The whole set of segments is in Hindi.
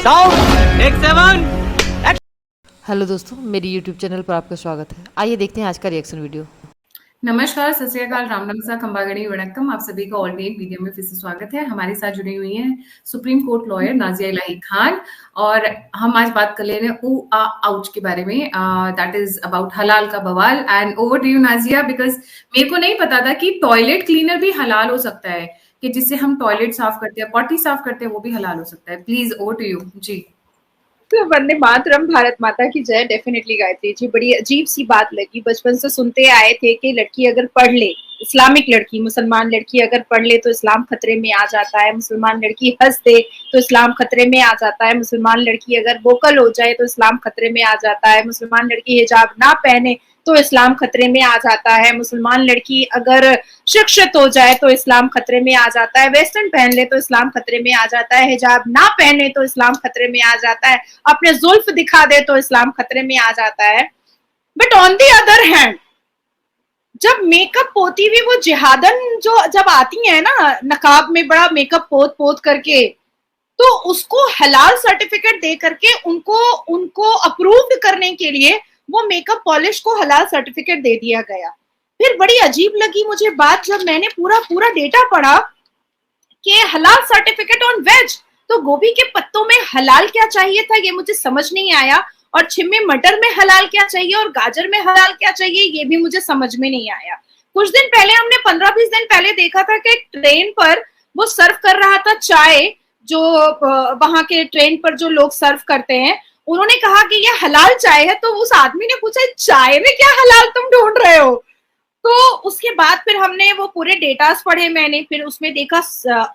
Sound take 7। हेलो दोस्तों, मेरी यूट्यूब चैनल पर आपका स्वागत है। आइए देखते हैं आज का रिएक्शन वीडियो। नमस्कार, सत श्री अकाल, राम नमस्कार, खंबागणी वणक्कम। आप सभी का और एक वीडियो में फिर से स्वागत है। हमारे साथ जुड़ी हुई हैं सुप्रीम कोर्ट लॉयर नाजिया इलाही खान, और हम आज बात कर ले रहे हैं आउच के बारे में, दैट इज अबाउट हलाल का बवाल। And over to you Nazia, because मेरे को नहीं पता था कि टॉयलेट क्लीनर भी हलाल हो सकता है, कि जिससे हम टॉयलेट साफ करते हैं, पॉटी साफ करते हैं, वो भी हलाल हो सकता है। प्लीज ओवर टू यू जी। तो वंदे मातरम, भारत माता की जय। डेफिनेटली गायत्री जी, बड़ी अजीब सी बात लगी। बचपन से सुनते आए थे कि लड़की अगर पढ़ ले, इस्लामिक लड़की, मुसलमान लड़की अगर पढ़ ले तो इस्लाम खतरे में आ जाता है। मुसलमान लड़की हंस दे तो इस्लाम खतरे में आ जाता है। मुसलमान लड़की अगर वोकल हो जाए तो इस्लाम खतरे में आ जाता है। मुसलमान लड़की हिजाब ना पहने तो इस्लाम खतरे में आ जाता है। मुसलमान लड़की अगर शिक्षित हो जाए तो इस्लाम खतरे में आ जाता है। वेस्टर्न पहन ले तो इस्लाम खतरे में आ जाता है। हिजाब ना पहने तो इस्लाम खतरे में आ जाता है। अपने जुल्फ दिखा दे तो इस्लाम खतरे में आ जाता है। But on the other hand, जब मेकअप पोती हुई वो जिहादन जो जब आती है ना, नकाब में बड़ा मेकअप पोत पोत करके, तो उसको हलाल सर्टिफिकेट दे करके उनको अप्रूव्ड करने के लिए वो मेकअप पॉलिश को हलाल सर्टिफिकेट दे दिया गया। फिर बड़ी अजीब लगी मुझे बात, जब मैंने पूरा डेटा पढ़ा कि हलाल सर्टिफिकेट ऑन वेज, तो गोभी के पत्तों में हलाल क्या चाहिए था ये मुझे समझ नहीं आया, और छिम्मे मटर में हलाल क्या चाहिए और गाजर में हलाल क्या चाहिए ये भी मुझे समझ में नहीं आया। कुछ दिन पहले, हमने 15-20 दिन पहले देखा था कि ट्रेन पर वो सर्व कर रहा था चाय, जो वहां के ट्रेन पर जो लोग सर्व करते हैं, उन्होंने कहा कि ये हलाल चाय है। तो उस आदमी ने पूछा, चाय में क्या हलाल तुम ढूंढ रहे हो? तो उसके बाद फिर हमने वो पूरे डेटास पढ़े, मैंने फिर उसमें देखा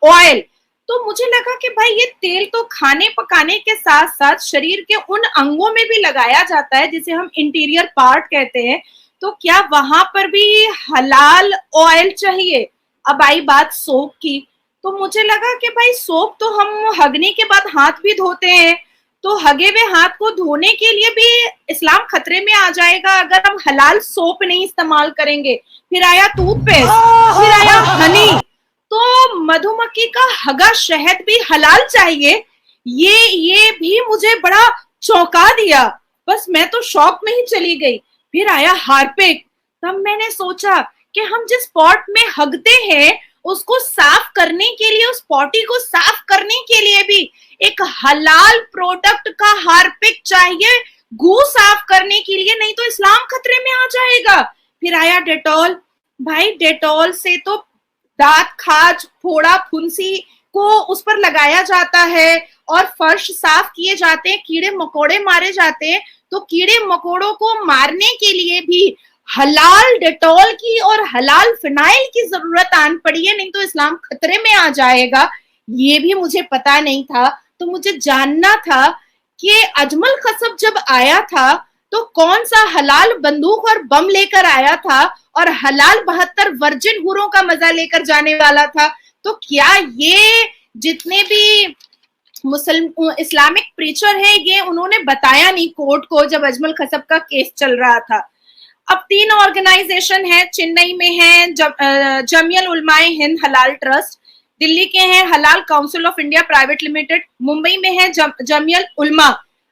ऑयल, तो मुझे लगा कि भाई ये तेल तो खाने पकाने के साथ साथ शरीर के उन अंगों में भी लगाया जाता है जिसे हम इंटीरियर पार्ट कहते हैं, तो क्या वहां पर भी हलाल ऑयल चाहिए? अब आई बात सोप की, तो मुझे लगा कि भाई सोप तो हम हगने के बाद हाथ भी धोते हैं, तो हगे हुए हाथ को धोने के लिए भी इस्लाम खतरे में आ जाएगा अगर हम हलाल सोप नहीं इस्तेमाल करेंगे। फिर आया टूथपेस्ट, फिर आया हनी, तो मधुमक्खी का हगा शहद भी हलाल चाहिए। ये भी मुझे बड़ा चौंका दिया। बस मैं तो शॉक में ही चली गई। फिर आया हार्पिक, तब मैंने सोचा कि हम जिस पॉट में हगते हैं उसको साफ करने के लिए, उस पॉटी को साफ करने के लिए भी एक हलाल प्रोडक्ट का हार्पिक चाहिए गू साफ करने के लिए, नहीं तो इस्लाम खतरे में आ जाएगा। फिर आया डेटॉल, भाई डेटॉल से तो दांत, खाज, फोड़ा, फुंसी को उस पर लगाया जाता है और फर्श साफ किए जाते हैं, कीड़े मकोड़े मारे जाते हैं, तो कीड़े मकोड़ों को मारने के लिए भी हलाल डेटॉल की और हलाल फिनाइल की जरूरत आन पड़ी है, नहीं तो इस्लाम खतरे में आ जाएगा। ये भी मुझे पता नहीं था। तो मुझे जानना था कि अजमल खसब जब आया था तो कौन सा हलाल बंदूक और बम लेकर आया था और हलाल 72 वर्जिन हुरों का मजा लेकर जाने वाला था। तो क्या ये जितने भी मुस्लिम इस्लामिक प्रीचर है, ये उन्होंने बताया नहीं कोर्ट को जब अजमल खसब का केस चल रहा था। अब 3 ऑर्गेनाइजेशन है, चेन्नई में है जमियत उलमाए हिंद हलाल ट्रस्ट, दिल्ली के हैं हलाल council of India private limited, Mumbai में है जमियत उलमा।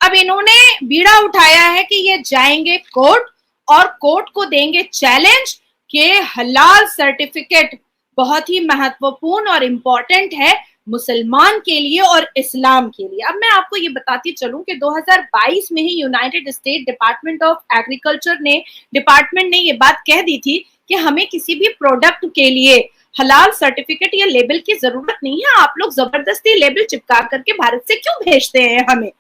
अब इन्होंने बीड़ा उठाया है कि ये जाएंगे कोर्ट और कोर्ट को देंगे चैलेंज कि हलाल सर्टिफिकेट बहुत ही महत्वपूर्ण और इम्पोर्टेंट है मुसलमान के लिए और इस्लाम के लिए। अब मैं आपको ये बताती चलूं कि 2022 में ही United State Department of Agriculture ने ये बात कह दी थी कि हमें किसी भी प्रोडक्ट के लिए हलाल सर्टिफिकेट या लेबल की जरूरत नहीं है, आप लोग जबरदस्ती लेबल चिपका करके भारत से क्यों भेजते हैं हमें।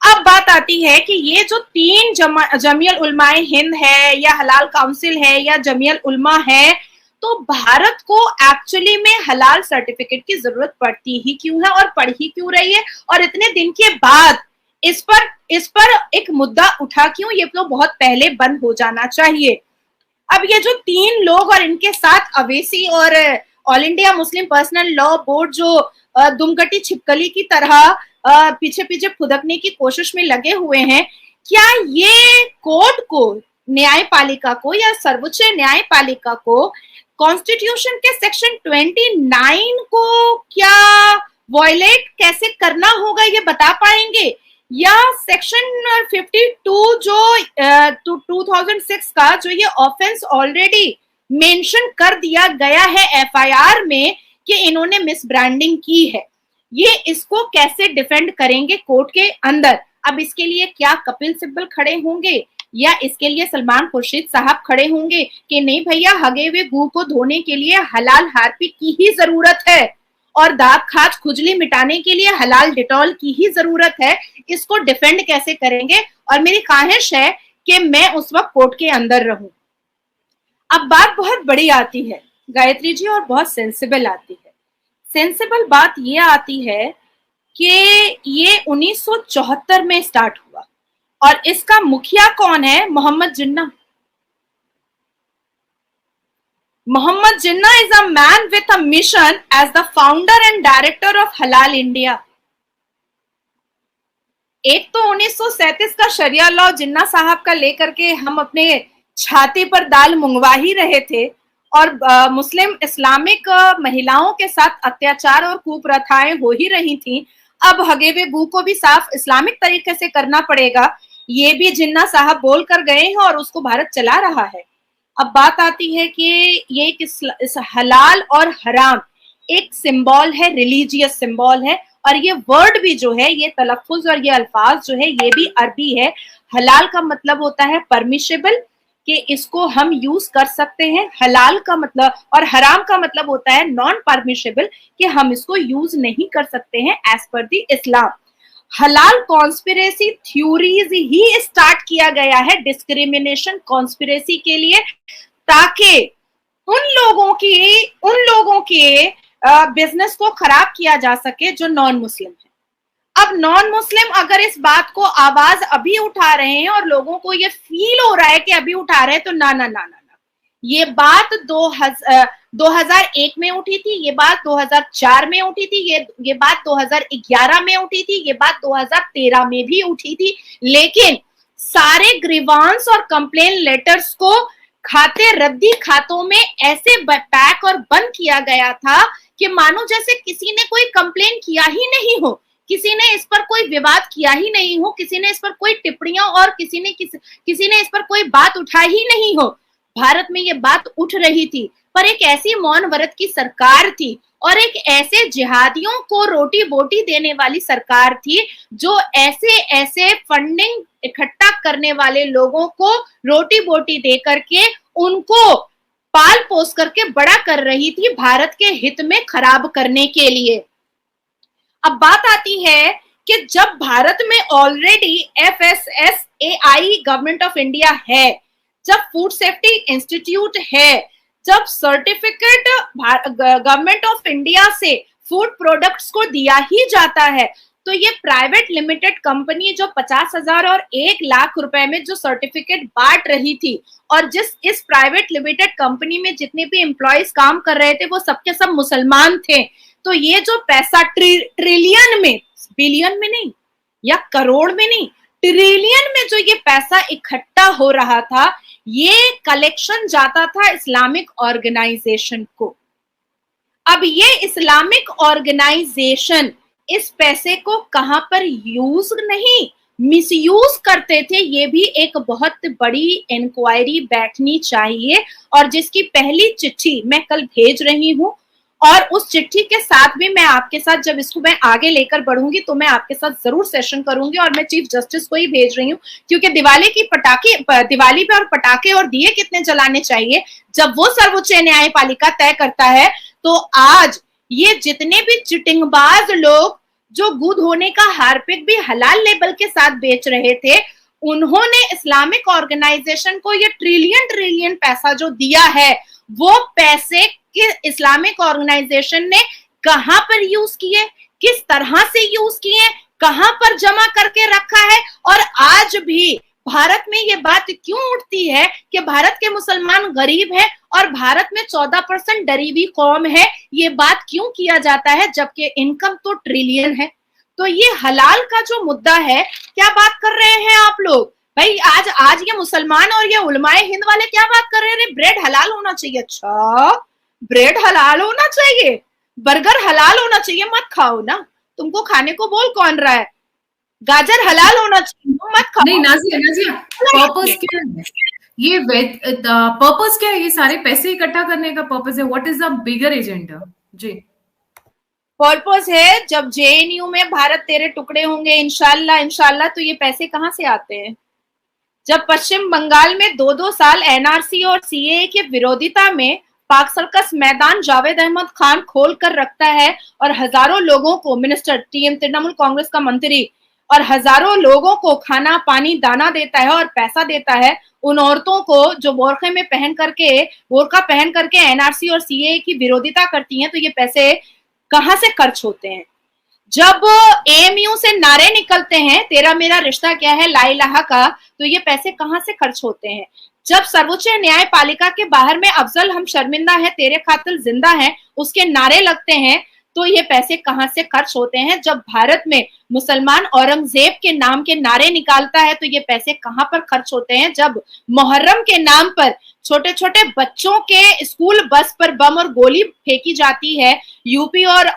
अब बात आती है कि ये जो 3 जमियत उलमाए हिंद है या हलाल काउंसिल है या जमियत उलमा है, तो भारत को एक्चुअली में हलाल सर्टिफिकेट की जरूरत पड़ती ही क्यों है और पड़ ही क्यों रही है, और इतने दिन के बाद इस पर एक मुद्दा उठा क्यों? ये तो बहुत पहले बंद हो जाना चाहिए। अब ये जो 3 लोग और इनके साथ अवेसी और all India Muslim personal law board जो दुमकटी छिपकली की तरह पीछे पीछे फुदकने की कोशिश में लगे हुए हैं, क्या ये कोर्ट को, न्यायपालिका को या सर्वोच्च न्यायपालिका को कॉन्स्टिट्यूशन के सेक्शन 29 को क्या वॉयलेट कैसे करना होगा ये बता पाएंगे, या सेक्शन 52 जो 2006 का जो ये ऑफेंस ऑलरेडी मेंशन कर दिया गया है एफआईआर में कि इन्होंने मिस ब्रांडिंग की है, ये इसको कैसे डिफेंड करेंगे कोर्ट के अंदर। अब इसके लिए क्या कपिल सिब्बल खड़े होंगे या इसके लिए सलमान खुर्शीद साहब खड़े होंगे कि नहीं भैया, हगे हुए गू को धोने के लिए हलाल हार्पिक की ही जरूरत है और दाग खाज खुजली मिटाने के लिए हलाल डिटॉल की ही जरूरत है, इसको डिफेंड कैसे करेंगे। और मेरी ख्वाहिश है कि मैं उस वक्त कोर्ट के अंदर रहूं। अब बात बहुत बड़ी आती है गायत्री जी, और बहुत सेंसिबल आती है। सेंसिबल बात ये आती है कि ये 1974 में स्टार्ट हुआ और इसका मुखिया कौन है? मोहम्मद जिन्ना। मोहम्मद जिन्ना is a man with a mission as the founder and director of हलाल इंडिया। एक तो 1937 का शरिया लॉ जिन्ना साहब का लेकर के हम अपने छाती पर दाल मुंगवा ही रहे थे, और मुस्लिम इस्लामिक महिलाओं के साथ अत्याचार और कुप्रथाएं हो ही रही थी। अब हगेवे गू को भी साफ इस्लामिक तरीके से करना पड़ेगा, ये भी जिन्ना साहब बोल कर गए हैं और उसको भारत चला रहा है। अब बात आती है कि ये इस हलाल और हराम एक सिंबल है, रिलीजियस सिंबल है, और ये वर्ड भी जो है, ये तलफ्फुज और ये अल्फाज जो है, ये भी अरबी है। हलाल का मतलब होता है परमिशेबल, कि इसको हम यूज कर सकते हैं। हलाल का मतलब, और हराम का मतलब होता है नॉन परमिशेबल, कि हम इसको यूज नहीं कर सकते हैं एज पर दी इस्लाम। हलाल कॉन्स्पिरेसी थ्योरीज ही स्टार्ट किया गया है डिस्क्रिमिनेशन कॉन्स्पिरेसी के लिए, ताकि उन लोगों के बिजनेस को खराब किया जा सके जो नॉन मुस्लिम है। अब नॉन मुस्लिम अगर इस बात को आवाज अभी उठा रहे हैं और लोगों को ये फील हो रहा है कि अभी उठा रहे हैं, तो ना ना ना ना ना, ये बात 2001 में उठी थी, ये बात 2004 में उठी थी, ये बात 2011 में उठी थी, ये बात 2013 में भी उठी थी। लेकिन सारे ग्रीवांस और कंप्लेन लेटर्स को खाते रद्दी खातों में ऐसे पैक और बंद किया गया था कि मानो जैसे किसी ने कोई कंप्लेन किया ही नहीं हो, किसी ने इस पर कोई विवाद किया ही नहीं हो, किसी ने इस पर कोई टिप्पणियां और किसी ने इस पर कोई बात उठाई ही नहीं हो। भारत में ये बात उठ रही थी, पर एक ऐसी मौन व्रत की सरकार थी और एक ऐसे जिहादियों को रोटी बोटी देने वाली सरकार थी जो ऐसे फंडिंग इकट्ठा करने वाले लोगों को रोटी बोटी दे करके उनको पाल पोस करके बड़ा कर रही थी भारत के हित में खराब करने के लिए। अब बात आती है कि जब भारत में already FSSAI government of India है, जब फूड सेफ्टी इंस्टीट्यूट है, जब सर्टिफिकेट गवर्नमेंट ऑफ इंडिया से फूड प्रोडक्ट्स को दिया ही जाता है, तो ये प्राइवेट लिमिटेड कंपनी जो 50,000 और 1 लाख रुपए में जो सर्टिफिकेट बांट रही थी, और इस प्राइवेट लिमिटेड कंपनी में जितने भी एम्प्लॉयज काम कर रहे थे वो सबके सब मुसलमान थे। तो ये जो पैसा ट्रिलियन में, बिलियन में नहीं या करोड़ में नहीं, ट्रिलियन में जो ये पैसा इकट्ठा हो रहा था, ये कलेक्शन जाता था इस्लामिक ऑर्गेनाइजेशन को। अब ये इस्लामिक ऑर्गेनाइजेशन इस पैसे को कहां पर यूज नहीं, मिसयूज करते थे, ये भी एक बहुत बड़ी इंक्वायरी बैठनी चाहिए, और जिसकी पहली चिट्ठी मैं कल भेज रही हूं, और उस चिट्ठी के साथ भी मैं आपके साथ, जब इसको मैं आगे लेकर बढ़ूंगी तो मैं आपके साथ जरूर सेशन करूंगी, और मैं चीफ जस्टिस को ही भेज रही हूँ, क्योंकि दिवाली पे और पटाखे और दिए कितने जलाने चाहिए जब वो सर्वोच्च न्यायपालिका तय करता है। तो आज ये जितने भी चिटिंगबाज लोग जो गू धोने का हार्पिक भी हलाल लेबल के साथ बेच रहे थे, उन्होंने इस्लामिक ऑर्गेनाइजेशन को ये ट्रिलियन पैसा जो दिया है, वो पैसे कि इस्लामिक ऑर्गेनाइजेशन ने कहां पर यूज किए, किस तरह से यूज किए, कहां पर जमा करके रखा है। और आज भी भारत में ये बात क्यों उठती है कि भारत के मुसलमान गरीब हैं और भारत में 14% गरीबी कौम है, ये बात क्यों किया जाता है जबकि इनकम तो ट्रिलियन है। तो ये हलाल का जो मुद्दा है, क्या बात कर रहे हैं आप लोग भाई? आज ये मुसलमान और ये उलमाए हिंद वाले क्या बात कर रहे हैं? ब्रेड हलाल होना चाहिए। अच्छा, ब्रेड हलाल होना चाहिए, बर्गर हलाल होना चाहिए, मत खाओ ना, तुमको खाने को बोल कौन रहा है? गाजर हलाल होना चाहिए, मत खाओ। नहीं नाजिया, नाजिया पर्पस क्या है? ये पर्पस क्या है? ये सारे पैसे इकट्ठा करने का पर्पस है? What is the bigger agenda? जी, पर्पस है जब जेएनयू में भारत तेरे टुकड़े होंगे इंशाल्लाह इंशाल्लाह, तो ये पैसे कहाँ से आते हैं? जब पश्चिम बंगाल में 2-2 साल एनआरसी और सीएए के विरोधिता में पाक सर्कस मैदान जावेद अहमद खान खोल कर रखता है और हजारों लोगों को, मिनिस्टर टीएम तृणमूल कांग्रेस का मंत्री, और हजारों लोगों को खाना पानी दाना देता है और पैसा देता है, उन औरतों को जो बोरखा पहन करके एनआरसी और सीएए की विरोधिता करती हैं, तो ये पैसे कहां से खर्च होते हैं? जब एएमयू से नारे निकलते हैं तेरा मेरा रिश्ता क्या है, ला इलाहा का, तो ये पैसे कहां से खर्च होते हैं? जब सर्वोच्च न्यायपालिका के बाहर में अफजल हम शर्मिंदा है तेरे खातिर जिंदा है उसके नारे लगते हैं, तो ये पैसे कहां से खर्च होते हैं? जब भारत में मुसलमान औरंगजेब के नाम के नारे निकालता है, तो ये पैसे कहां पर खर्च होते हैं? जब मुहर्रम के नाम पर छोटे छोटे बच्चों के स्कूल बस पर बम और गोली फेंकी जाती है यूपी और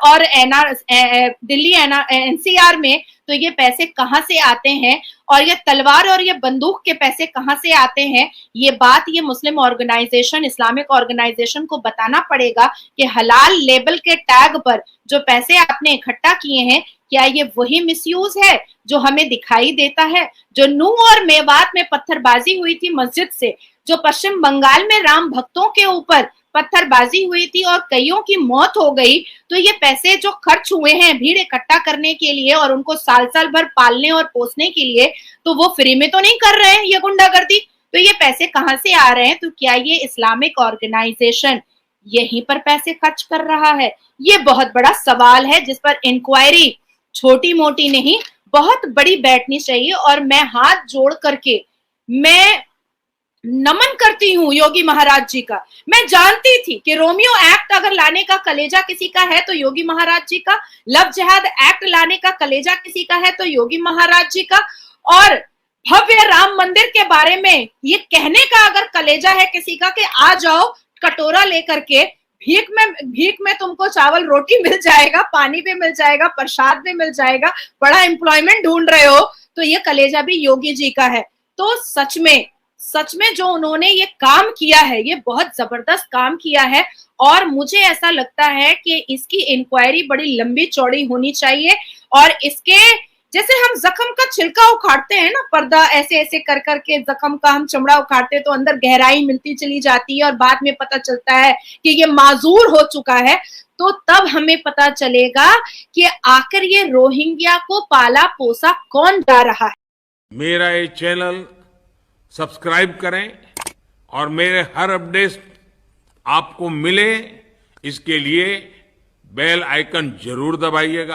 दिल्ली एनसीआर में, तो ये पैसे कहां से आते हैं? और ये तलवार और ये बंदूक के पैसे कहां से आते हैं? ये बात ये मुस्लिम ऑर्गेनाइजेशन, इस्लामिक ऑर्गेनाइजेशन को बताना पड़ेगा कि हलाल लेबल के टैग पर जो पैसे आपने इकट्ठा किए हैं, क्या ये वही मिसयूज है जो हमें दिखाई देता है? जो नूह और मेवात में पत्थरबाजी हुई थी मस्जिद से, जो पश्चिम बंगाल में राम भक्तों के ऊपर पत्थरबाजी हुई थी और कईयों की मौत हो गई, तो ये पैसे जो खर्च हुए हैं भीड़ इकट्ठा करने के लिए और उनको साल साल भर पालने और पोसने के लिए, तो वो फ्री में तो नहीं कर रहे हैं ये गुंडागर्दी, तो ये पैसे कहां से आ रहे हैं? तो क्या ये इस्लामिक ऑर्गेनाइजेशन यहीं पर पैसे खर्च कर रहा है? ये बहुत बड़ा सवाल है जिस पर इंक्वायरी छोटी मोटी नहीं, बहुत बड़ी बैठनी चाहिए। और मैं हाथ जोड़ करके मैं नमन करती हूँ योगी महाराज जी का। मैं जानती थी कि रोमियो एक्ट अगर लाने का कलेजा किसी का है तो योगी महाराज जी का, लव जिहाद एक्ट लाने का कलेजा किसी का है तो योगी महाराज जी का, और भव्य राम मंदिर के बारे में ये कहने का अगर कलेजा है किसी का कि आ जाओ कटोरा लेकर के, भीख में तुमको चावल रोटी मिल जाएगा, पानी भी मिल जाएगा, प्रसाद भी मिल जाएगा, बड़ा एम्प्लॉयमेंट ढूंढ रहे हो, तो ये कलेजा भी योगी जी का है। तो सच में जो उन्होंने ये काम किया है, ये बहुत जबरदस्त काम किया है, और मुझे ऐसा लगता है कि इसकी इंक्वायरी बड़ी लंबी चौड़ी होनी चाहिए। और इसके जैसे हम जख्म का छिलका उखाड़ते हैं ना, पर्दा ऐसे ऐसे कर करके जख्म का हम चमड़ा उखाड़ते हैं तो अंदर गहराई मिलती चली जाती है और बाद में पता चलता है कि ये माजूर हो चुका है, तो तब हमें पता चलेगा कि आखिर ये रोहिंग्या को पाला पोसा कौन जा रहा है। मेरा ये चैनल सब्सक्राइब करें और मेरे हर अपडेट आपको मिले, इसके लिए बेल आइकन जरूर दबाइएगा।